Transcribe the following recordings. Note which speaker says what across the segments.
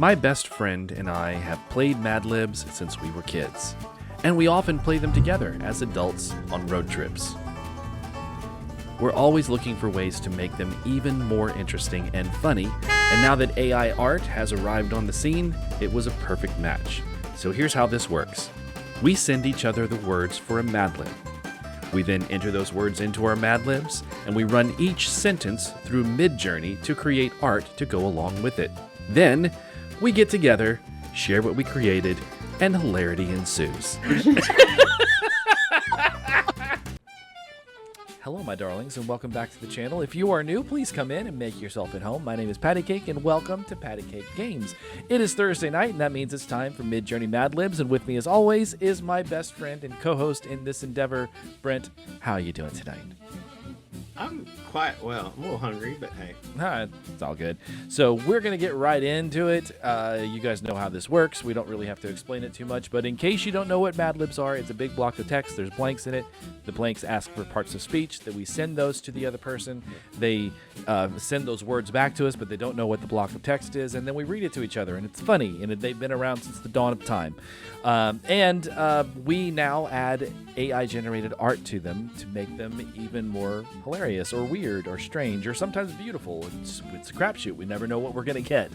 Speaker 1: My best friend and I have played Madlibs since we were kids, and we often play them together as adults on road trips. We're always looking for ways to make them even more interesting and funny, and now that AI art has arrived on the scene, it was a perfect match. So here's how this works. We send each other the words for a Madlib. We then enter those words into our Madlibs, and we run each sentence through MidJourney to create art to go along with it. Then, we get together, share what we created, and hilarity ensues. Hello, my darlings, and welcome back to the channel. If you are new, please come in and make yourself at home. My name is Paddycake, and welcome to Paddycake Games. It is Thursday night, and that means it's time for MidJourney Madlibs, and with me, as always, is my best friend and co-host in this endeavor, Brent. How are you doing tonight?
Speaker 2: I'm quite well. I'm a little hungry, but hey.
Speaker 1: It's all good. So we're going to get right into it. You guys know how this works. We don't really have to explain it too much, but in case you don't know what Madlibs are, it's a big block of text. There's blanks in it. The blanks ask for parts of speech that we send those to the other person. They send those words back to us, but they don't know what the block of text is, and then we read it to each other, and it's funny, and they've been around since the dawn of time. We now add AI-generated art to them to make them even more hilarious or weird or strange or sometimes beautiful. It's a crapshoot. We never know what we're going to get.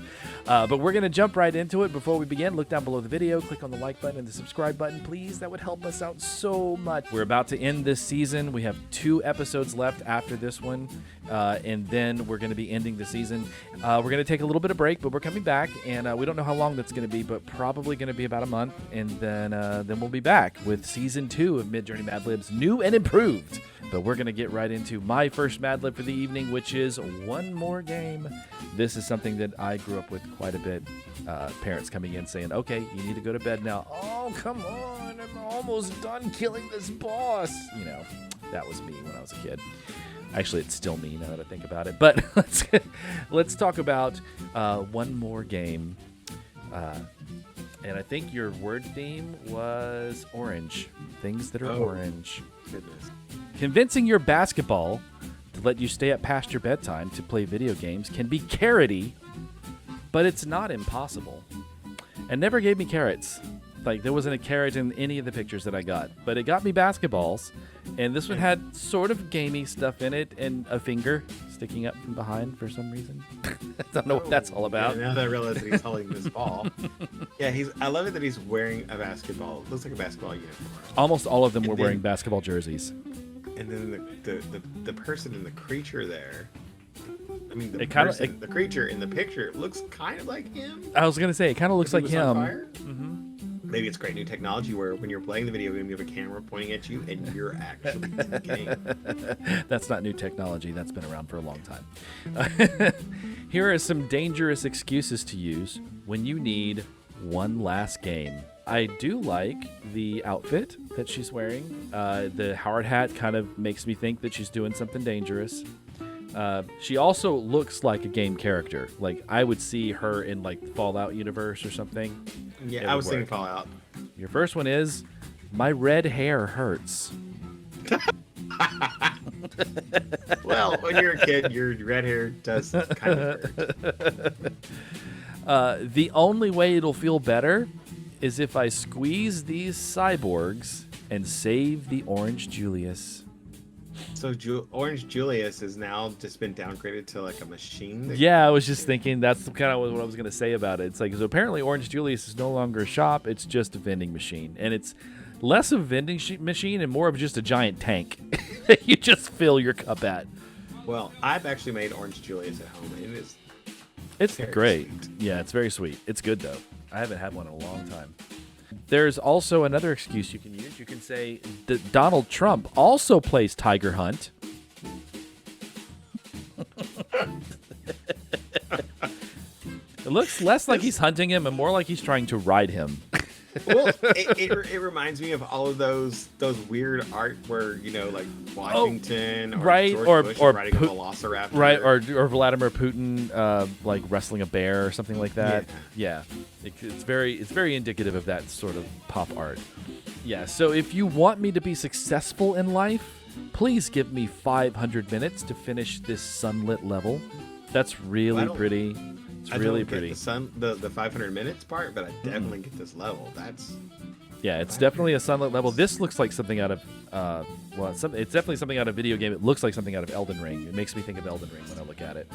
Speaker 1: But we're going to jump right into it. Before we begin, look down below the video, click on the like button and the subscribe button, please. That would help us out so much. We're about to end this season. We have 2 episodes left after this one, and then we're going to be ending the season. We're going to take a little bit of break, but we're coming back, and we don't know how long that's going to be, but probably going to be about a month, and then we'll be back with Season 2 of MidJourney Madlibs, new and improved. But we're going to get right into my first Madlib for the evening, which is One More Game. This is something that I grew up with quite a bit. Parents coming in saying, okay, you need to go to bed now. Oh, come on, I'm almost done killing this boss. You know, that was me when I was a kid. Actually, it's still me now that I think about it. But let's talk about One More Game. And I think your word theme was orange. Things that are orange.
Speaker 2: Goodness.
Speaker 1: Convincing your basketball to let you stay up past your bedtime to play video games can be carroty, but it's not impossible. And never gave me carrots. Like, there wasn't a carrot in any of the pictures that I got. But it got me basketballs. And this one had sort of gamey stuff in it and a finger sticking up from behind for some reason. I don't know what that's all about.
Speaker 2: Yeah, now that I realize that he's holding this ball. Yeah, I love it that he's wearing a basketball. It looks like a basketball uniform.
Speaker 1: Almost all of them were wearing basketball jerseys.
Speaker 2: And then the person and the creature there. I mean, the creature in the picture looks kind of like him.
Speaker 1: I was going to say, it kind of looks like him.
Speaker 2: Mm-hmm. Maybe it's great new technology where when you're playing the video game, you have a camera pointing at you and you're actually in the game.
Speaker 1: That's not new technology. That's been around for a long time. Here are some dangerous excuses to use when you need one last game. I do like the outfit that she's wearing. The hard hat kind of makes me think that she's doing something dangerous. She also looks like a game character. Like, I would see her in, like, the Fallout universe or something.
Speaker 2: Yeah, I was thinking Fallout.
Speaker 1: Your first one is, my red hair hurts.
Speaker 2: Well, when you're a kid, your red hair does kind of hurt.
Speaker 1: The only way it'll feel better is if I squeeze these cyborgs and save the Orange Julius.
Speaker 2: So Orange Julius has now just been downgraded to like a machine?
Speaker 1: Yeah, I was just thinking that's kind of what I was going to say about it. It's like, so apparently Orange Julius is no longer a shop, it's just a vending machine. And it's less of a vending machine and more of just a giant tank that you just fill your cup at.
Speaker 2: Well, I've actually made Orange Julius at home, and
Speaker 1: it's great.
Speaker 2: Sweet.
Speaker 1: Yeah, it's very sweet. It's good, though. I haven't had one in a long time. There's also another excuse you can use. You can say that Donald Trump also plays Tiger Hunt. It looks less like he's hunting him and more like he's trying to ride him.
Speaker 2: Well, it reminds me of all of those weird art where, you know, like Washington or George Bush riding a velociraptor.
Speaker 1: Right, or Vladimir Putin like wrestling a bear or something like that. Yeah. It's very indicative of that sort of pop art. Yeah, so if you want me to be successful in life, please give me 500 minutes to finish this sunlit level. That's really pretty.
Speaker 2: I
Speaker 1: really
Speaker 2: don't
Speaker 1: pretty.
Speaker 2: Get the 500 minutes part, but I definitely get this level.
Speaker 1: Yeah, it's definitely a sunlit level. This looks like something out of it's definitely something out of video game. It looks like something out of Elden Ring. It makes me think of Elden Ring when I look at it.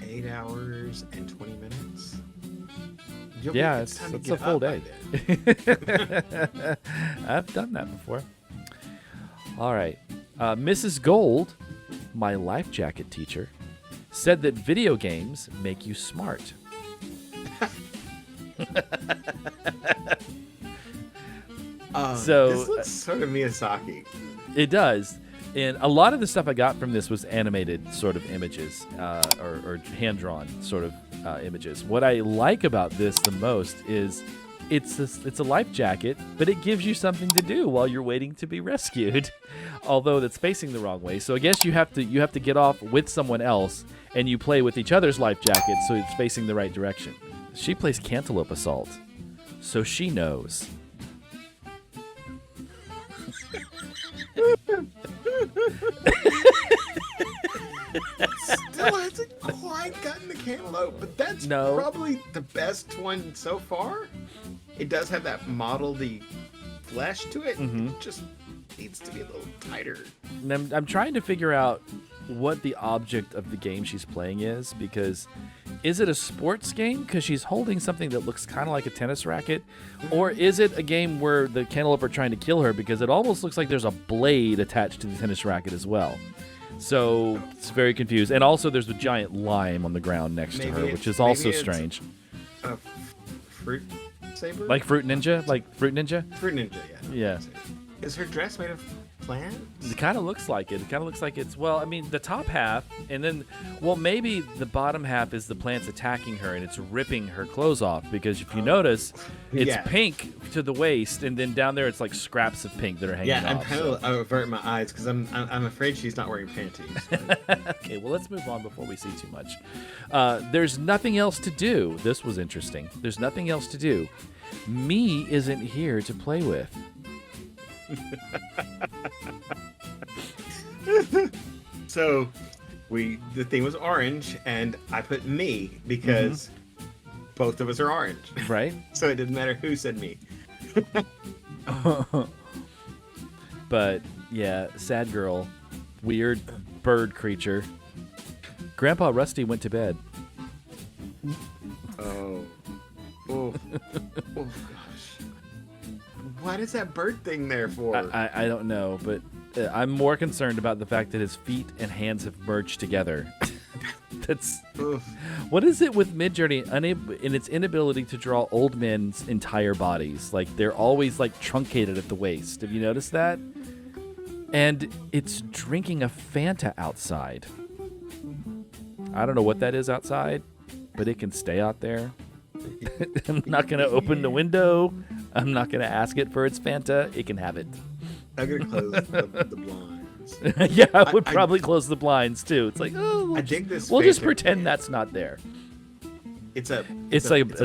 Speaker 2: 8 hours and 20 minutes.
Speaker 1: Yeah, it's a full day. I've done that before. All right. Mrs. Gold, my life jacket teacher, said that video games make you smart.
Speaker 2: This looks sort of Miyazaki.
Speaker 1: It does. And a lot of the stuff I got from this was animated sort of images or hand-drawn sort of images. What I like about this the most is it's a life jacket, but it gives you something to do while you're waiting to be rescued, although that's facing the wrong way. So I guess you have to get off with someone else, and you play with each other's life jackets so it's facing the right direction. She plays Cantaloupe Assault, so she knows.
Speaker 2: Still hasn't quite gotten the cantaloupe, but that's probably the best one so far. It does have that mottledy flesh to it. Mm-hmm. It just needs to be a little tighter.
Speaker 1: And I'm trying to figure out what the object of the game she's playing is, because is it a sports game because she's holding something that looks kind of like a tennis racket, or is it a game where the cantaloupe are trying to kill her because it almost looks like there's a blade attached to the tennis racket as well. So it's very confused. And also there's a giant lime on the ground next to her, which is also strange.
Speaker 2: A fruit saber?
Speaker 1: Like Fruit Ninja?
Speaker 2: Fruit Ninja, yeah.
Speaker 1: Yeah.
Speaker 2: Is her dress made of plants?
Speaker 1: It kind of looks like it. It kind of looks like it's, the top half, and then, maybe the bottom half is the plants attacking her, and it's ripping her clothes off, because if you notice, it's pink to the waist, and then down there it's like scraps of pink that are hanging off.
Speaker 2: Yeah, I'm kind of averting my eyes, because I'm afraid she's not wearing panties.
Speaker 1: Okay, well, let's move on before we see too much. There's nothing else to do. This was interesting. There's nothing else to do. Me isn't here to play with.
Speaker 2: So the thing was orange, and I put me because both of us are orange,
Speaker 1: right?
Speaker 2: So it didn't matter who said me.
Speaker 1: But yeah, sad girl, weird bird creature. Grandpa Rusty went to bed.
Speaker 2: Oh gosh. What is that bird thing there for?
Speaker 1: I don't know, but I'm more concerned about the fact that his feet and hands have merged together. That's what is it with MidJourney in its inability to draw old men's entire bodies? Like they're always like truncated at the waist. Have you noticed that? And it's drinking a Fanta outside. I don't know what that is outside, but it can stay out there. I'm not going to open the window. I'm not going to ask it for its Fanta. It can have it.
Speaker 2: I'm going to close the blinds.
Speaker 1: Yeah, I would probably close the blinds too. It's like,
Speaker 2: I dig this.
Speaker 1: We'll just pretend that's not there.
Speaker 2: It's a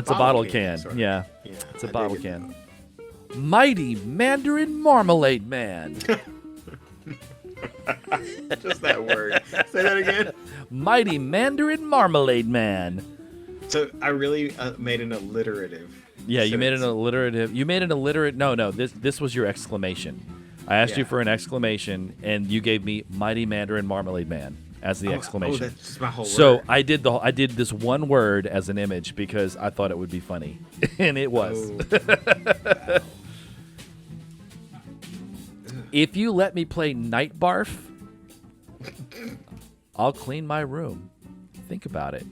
Speaker 1: bottle can. Sort of. Yeah, it's a bottle can. Mighty Mandarin Marmalade Man.
Speaker 2: Just that word. Say that again.
Speaker 1: Mighty Mandarin Marmalade Man.
Speaker 2: So I really made an alliterative.
Speaker 1: Yeah, you made an alliterative. No. This was your exclamation. I asked you for an exclamation, and you gave me Mighty Mandarin Marmalade Man as the exclamation.
Speaker 2: That's just my whole word.
Speaker 1: So I did this one word as an image because I thought it would be funny, and it was.
Speaker 2: Wow.
Speaker 1: If you let me play Night Barf, I'll clean my room. Think about it.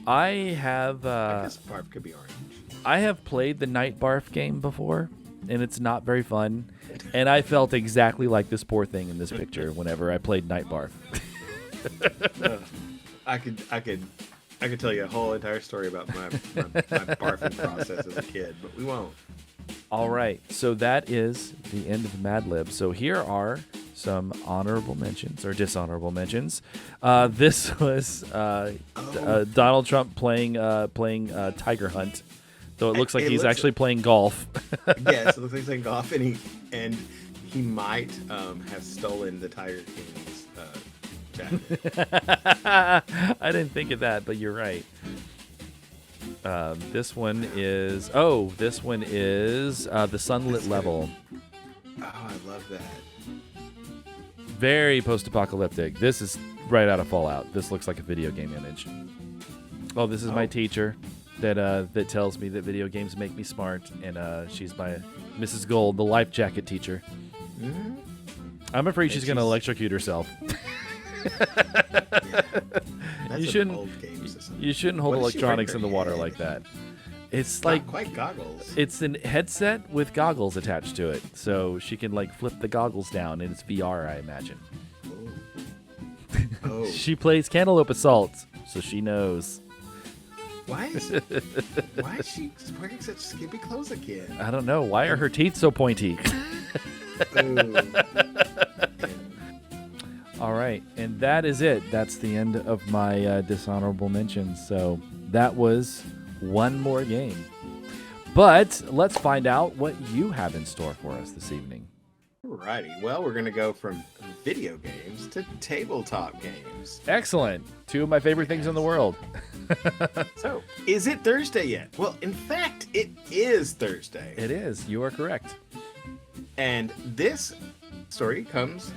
Speaker 1: I have.
Speaker 2: I guess barf could be orange.
Speaker 1: I have played the Night Barf game before, and it's not very fun. And I felt exactly like this poor thing in this picture whenever I played Night Barf.
Speaker 2: I could tell you a whole entire story about my barfing process as a kid, but we won't.
Speaker 1: All right, so that is the end of Madlib. So here are some honorable mentions or dishonorable mentions. This was Donald Trump playing Tygrr Hunt, though it looks like he's actually playing golf.
Speaker 2: Yes, it looks like he's playing golf, and he might have stolen the Tiger King's jacket.
Speaker 1: I didn't think of that, but you're right. This one is the sunlit level.
Speaker 2: Oh, I love that.
Speaker 1: Very post-apocalyptic. This is right out of Fallout. This looks like a video game image. Oh, this is my teacher that tells me that video games make me smart, and she's my Mrs. Gold, the life jacket teacher.
Speaker 2: Mm-hmm.
Speaker 1: I'm afraid she's going to electrocute herself.
Speaker 2: That's old game system.
Speaker 1: You shouldn't hold electronics in the water like that. It's like
Speaker 2: quite goggles.
Speaker 1: It's a headset with goggles attached to it, so she can like flip the goggles down, and it's VR, I imagine.
Speaker 2: Oh.
Speaker 1: She plays Cantaloupe Assault, so she knows.
Speaker 2: Why is she wearing such skimpy clothes again?
Speaker 1: I don't know. Why are her teeth so pointy? All right, and that is it. That's the end of my dishonorable mentions. So that was one more game. But let's find out what you have in store for us this evening.
Speaker 2: Alrighty. Well, we're going to go from video games to tabletop games.
Speaker 1: Excellent. Two of my favorite things in the world.
Speaker 2: So, is it Thursday yet? Well, in fact, it is Thursday.
Speaker 1: It is. You are correct.
Speaker 2: And this story comes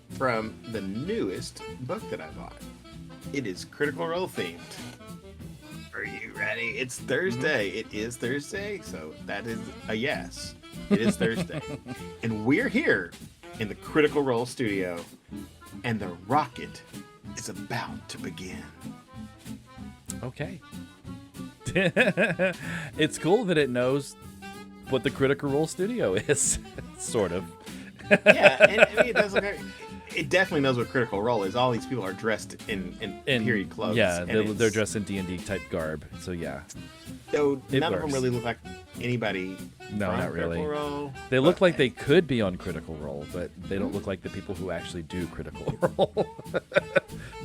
Speaker 2: from the newest book that I bought. It is Critical Role themed. Are you ready? It's Thursday. Mm-hmm. It is Thursday, so that is a yes. It is Thursday. And we're here in the Critical Role studio, and the rocket is about to begin.
Speaker 1: Okay. It's cool that it knows what the Critical Role studio is, sort of.
Speaker 2: Yeah, and I mean, it definitely knows what Critical Role is. All these people are dressed in period clothes.
Speaker 1: Yeah, they're dressed in D&D type garb, so yeah.
Speaker 2: So none of them really look like anybody.
Speaker 1: No,
Speaker 2: from
Speaker 1: not really.
Speaker 2: Critical Role,
Speaker 1: they look like they could be on Critical Role, but they don't look like the people who actually do Critical Role.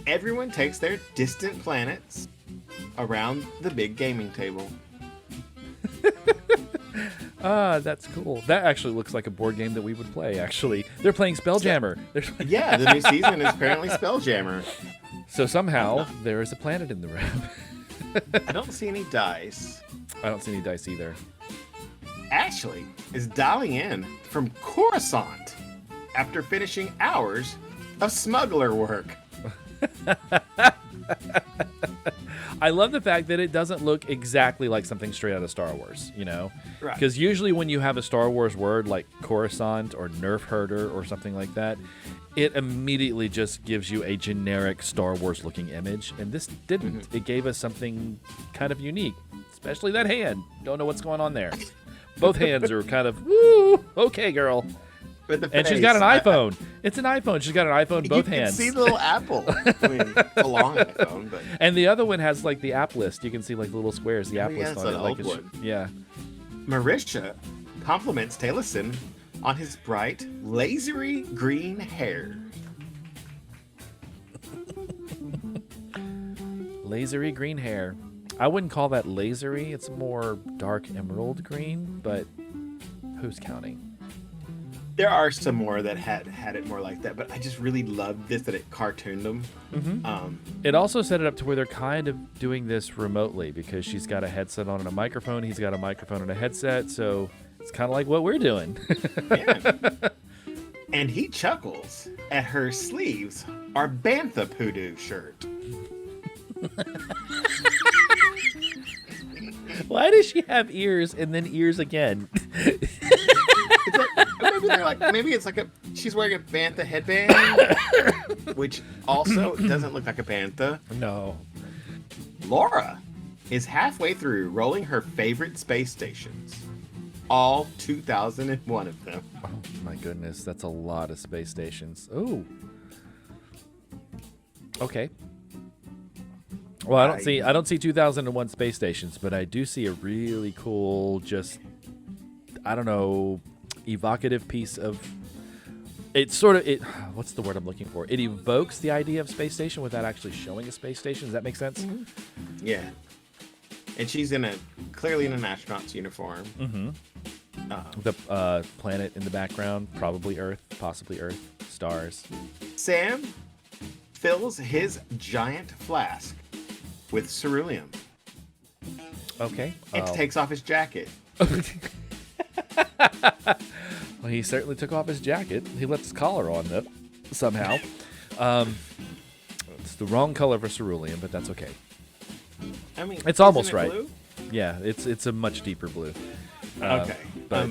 Speaker 2: Everyone takes their distant planets around the big gaming table.
Speaker 1: That's cool. That actually looks like a board game that we would play, actually. They're playing Spelljammer.
Speaker 2: Yeah, the new season is apparently Spelljammer.
Speaker 1: So somehow there is a planet in the room.
Speaker 2: I don't see any dice.
Speaker 1: I don't see any dice either.
Speaker 2: Ashley is dialing in from Coruscant after finishing hours of smuggler work.
Speaker 1: I love the fact that it doesn't look exactly like something straight out of Star Wars, you know?
Speaker 2: Right.
Speaker 1: Because usually when you have a Star Wars word like Coruscant or Nerf Herder or something like that, it immediately just gives you a generic Star Wars looking image. And this didn't. Mm-hmm. It gave us something kind of unique, especially that hand. Don't know what's going on there. Both hands are kind of, woo, okay, girl. And she's got an iPhone. It's an iPhone. She's got an iPhone both hands.
Speaker 2: You can see the little apple. I mean, a long iPhone, but...
Speaker 1: And the other one has like the app list. You can see like the little squares, the app list on it.
Speaker 2: Like one.
Speaker 1: Yeah.
Speaker 2: Marisha compliments Taliesin on his bright, lasery green hair.
Speaker 1: Lasery green hair. I wouldn't call that lasery. It's more dark emerald green, but who's counting?
Speaker 2: There are some more that had it more like that, but I just really loved this, that it cartooned them.
Speaker 1: Mm-hmm. It also set it up to where they're kind of doing this remotely because she's got a headset on and a microphone. He's got a microphone and a headset, so it's kind of like what we're doing.
Speaker 2: Yeah. And he chuckles at her sleeves are Bantha Poodoo shirt.
Speaker 1: Why does she have ears and then ears again?
Speaker 2: Maybe it's like she's wearing a Bantha headband, which also doesn't look like a Bantha.
Speaker 1: No.
Speaker 2: Laura is halfway through rolling her favorite space stations. All 2,001 of them.
Speaker 1: Oh my goodness, that's a lot of space stations. Ooh. Okay. Well, I don't see 2001 space stations, but I do see a really cool, just I don't know, evocative piece of what's the word I'm looking for? It evokes the idea of space station without actually showing a space station. Does that make sense?
Speaker 2: Mm-hmm. Yeah. And she's clearly in an astronaut's uniform.
Speaker 1: Mm-hmm. The planet in the background, probably Earth, possibly Earth, stars.
Speaker 2: Sam fills his giant flask with ceruleum.
Speaker 1: Okay.
Speaker 2: It takes off his jacket.
Speaker 1: Well, he certainly took off his jacket. He left his collar on it somehow. It's the wrong color for cerulean, but that's okay.
Speaker 2: I mean,
Speaker 1: it's almost right.
Speaker 2: Blue?
Speaker 1: Yeah, it's a much deeper blue.
Speaker 2: Okay.
Speaker 1: But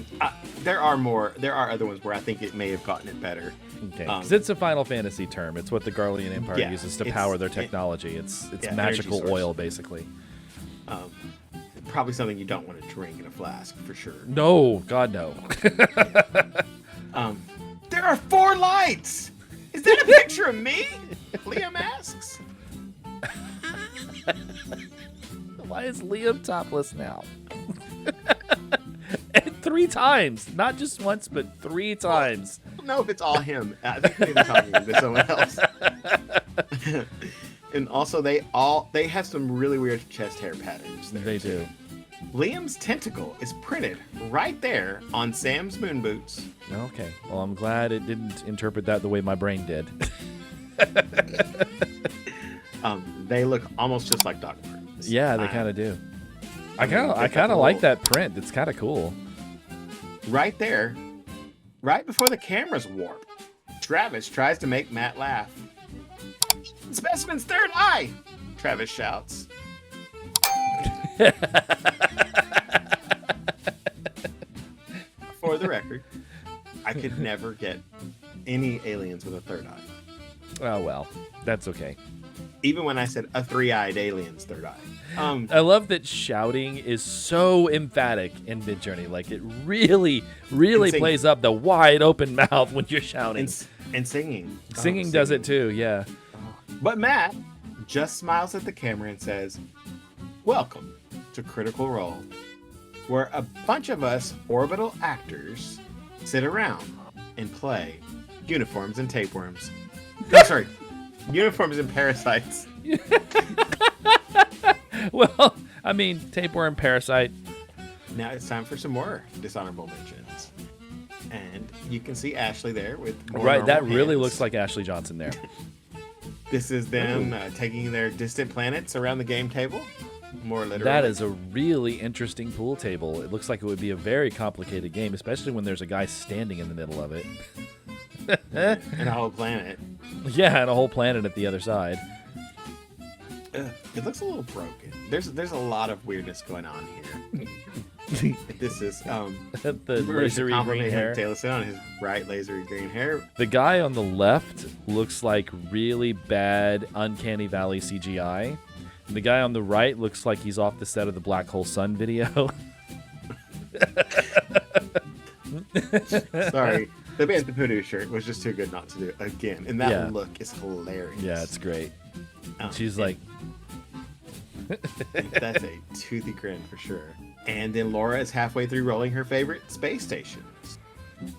Speaker 2: there are other ones where I think it may have gotten it better.
Speaker 1: Okay. Because it's a Final Fantasy term. It's what the Garlean Empire uses to power their technology. It's magical oil, basically.
Speaker 2: Probably something you don't want to drink in a flask, for sure.
Speaker 1: No, God, no.
Speaker 2: There are 4 lights! Is that a picture of me? Liam asks.
Speaker 1: Why is Liam topless now? And 3 times. Not just once, but 3 times.
Speaker 2: I don't know if it's all him. I think maybe talking to someone else. And also, they have some really weird chest hair patterns there.
Speaker 1: They do.
Speaker 2: Liam's tentacle is printed right there on Sam's moon boots.
Speaker 1: Okay. Well, I'm glad it didn't interpret that the way my brain did.
Speaker 2: They look almost just like dog marks.
Speaker 1: Yeah, they kind of do. I kind of like that print. It's kind of cool.
Speaker 2: Right there, right before the cameras warp, Travis tries to make Matt laugh. Specimen's third eye! Travis shouts. For the record, I could never get any aliens with a third eye.
Speaker 1: Oh, well, that's okay.
Speaker 2: Even when I said a 3-eyed alien's third eye.
Speaker 1: I love that shouting is so emphatic in MidJourney. Like, it really, really plays up the wide open mouth when you're shouting.
Speaker 2: And singing.
Speaker 1: Singing does it too, yeah.
Speaker 2: But Matt just smiles at the camera and says, "Welcome to Critical Role, where a bunch of us orbital actors sit around and play uniforms and tapeworms." No, sorry. Uniforms and parasites.
Speaker 1: Well, I mean, tapeworm, parasite.
Speaker 2: Now it's time for some more dishonorable mentions. And you can see Ashley there with more
Speaker 1: right, that
Speaker 2: hands.
Speaker 1: really looks like Ashley Johnson there.
Speaker 2: This is them taking their distant planets around the game table. More literally.
Speaker 1: That is a really interesting pool table. It looks like it would be a very complicated game, especially when there's a guy standing in the middle of it.
Speaker 2: And a whole planet.
Speaker 1: Yeah, and a whole planet at the other side.
Speaker 2: It looks a little broken. There's a lot of weirdness going on here. This is
Speaker 1: the lasery green hair.
Speaker 2: Taylorson on his right, lasery green hair.
Speaker 1: The guy on the left looks like really bad Uncanny Valley CGI. And the guy on the right looks like he's off the set of the Black Hole Sun video.
Speaker 2: Sorry. The Bantha Pudu shirt was just too good not to do again. And that look is hilarious.
Speaker 1: Yeah, it's great. She's like...
Speaker 2: That's a toothy grin for sure. And then Laura is halfway through rolling her favorite space stations.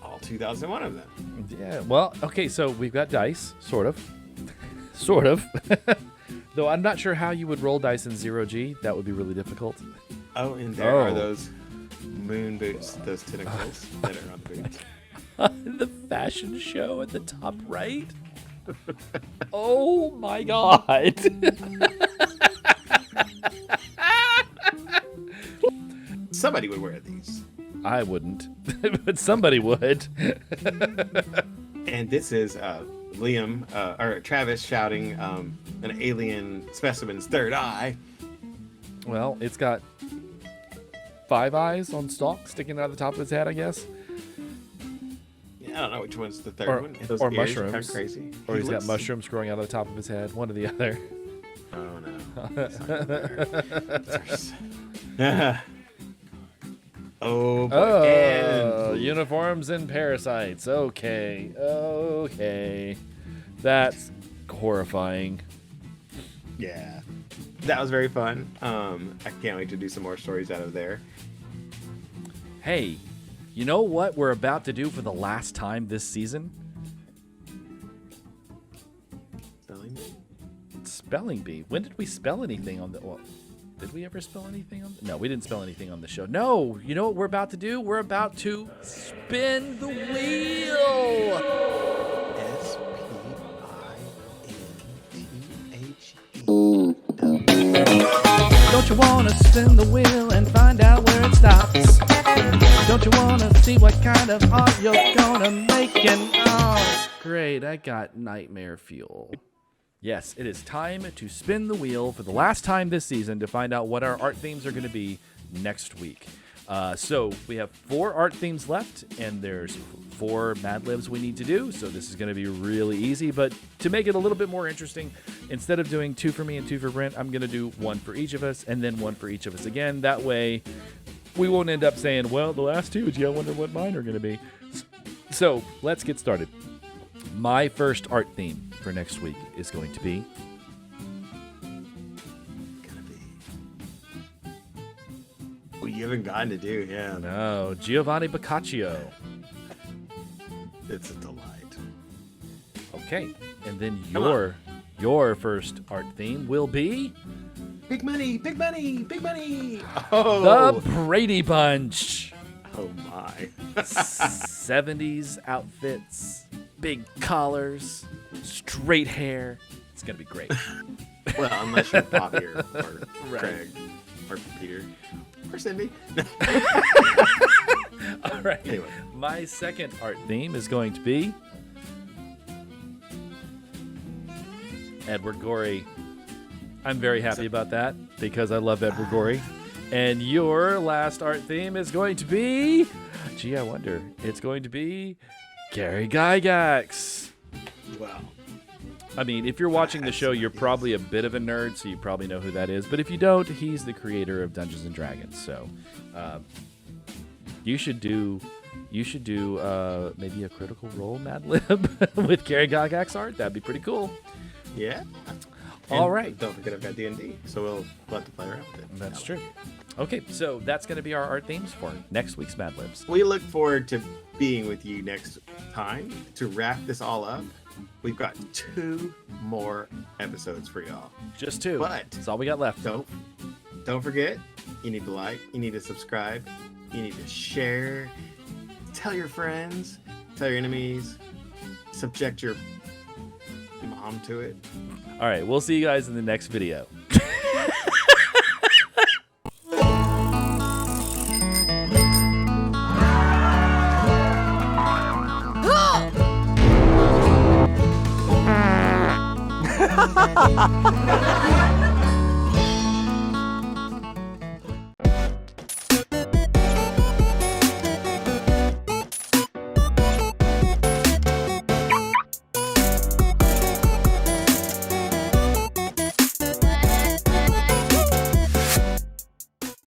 Speaker 2: All 2001 of them.
Speaker 1: Yeah, well, okay, so we've got dice, sort of. Sort of. Though I'm not sure how you would roll dice in 0G. That would be really difficult.
Speaker 2: Oh, and there are those moon boots, those tentacles that are on the boots.
Speaker 1: The fashion show at the top right. Oh my god.
Speaker 2: Somebody would wear these.
Speaker 1: I wouldn't, but somebody would.
Speaker 2: And this is Liam, or Travis shouting an alien specimen's third eye.
Speaker 1: Well, it's got 5 eyes on stalks sticking out of the top of his head, I guess.
Speaker 2: Yeah, I don't know which one's the third one. Those
Speaker 1: or
Speaker 2: ears
Speaker 1: mushrooms.
Speaker 2: are kind of crazy.
Speaker 1: Or he's got mushrooms growing out of the top of his head. One or the other.
Speaker 2: Oh, no. Oh, boy.
Speaker 1: Oh, uniforms and parasites. Okay. That's horrifying.
Speaker 2: Yeah. That was very fun. I can't wait to do some more stories out of there.
Speaker 1: Hey, you know what we're about to do for the last time this season?
Speaker 2: Spelling bee?
Speaker 1: Spelling bee. When did we spell anything on the... Well, did we ever spell anything on... No, we didn't spell anything on the show. No, you know what we're about to do? We're about to spin the wheel!
Speaker 2: SPINTHE.
Speaker 1: Don't you want to spin the wheel and find out where it stops? Don't you want to see what kind of art you're gonna make? And oh, great, I got nightmare fuel. Yes, it is time to spin the wheel for the last time this season to find out what our art themes are going to be next week. So we have 4 art themes left, and there's 4 Madlibs we need to do, so this is going to be really easy. But to make it a little bit more interesting, instead of doing 2 for me and 2 for Brent, I'm going to do 1 for each of us, and then 1 for each of us again. That way, we won't end up saying, well, the last 2, gee, I wonder what mine are going to be. So let's get started. My first art theme for next week is going to be...
Speaker 2: Well, you haven't gotten to do, yeah.
Speaker 1: No, Giovanni Boccaccio.
Speaker 2: It's a delight.
Speaker 1: Okay, and then your first art theme will be...
Speaker 2: Big money, big money, big money! Oh!
Speaker 1: The Brady Bunch!
Speaker 2: Oh, my.
Speaker 1: 70s outfits, big collars, straight hair. It's going to be great.
Speaker 2: Well, unless you're Bobby or
Speaker 1: Right.
Speaker 2: Craig or Peter. Or Cindy.
Speaker 1: All right.
Speaker 2: Anyway.
Speaker 1: My second art theme is going to be Edward Gorey. I'm very happy about that because I love Edward Gorey. And your last art theme is going to be... Gee, I wonder. It's going to be Gary Gygax.
Speaker 2: Wow.
Speaker 1: I mean, if you're watching the show, you're probably a bit of a nerd, so you probably know who that is. But if you don't, he's the creator of Dungeons and Dragons. So you should do maybe a Critical Role Madlib with Gary Gygax art. That'd be pretty cool.
Speaker 2: Yeah.
Speaker 1: All right.
Speaker 2: Don't forget I've got D&D, so we'll have to play around with it.
Speaker 1: That's true. Okay, so that's going to be our art themes for next week's Madlibs.
Speaker 2: We look forward to being with you next time to wrap this all up. We've got 2 more episodes for y'all.
Speaker 1: Just 2.
Speaker 2: But
Speaker 1: that's all we got left.
Speaker 2: Don't forget, you need to like, you need to subscribe, you need to share, tell your friends, tell your enemies, subject your mom to it.
Speaker 1: All right, we'll see you guys in the next video.
Speaker 3: Ha ha ha!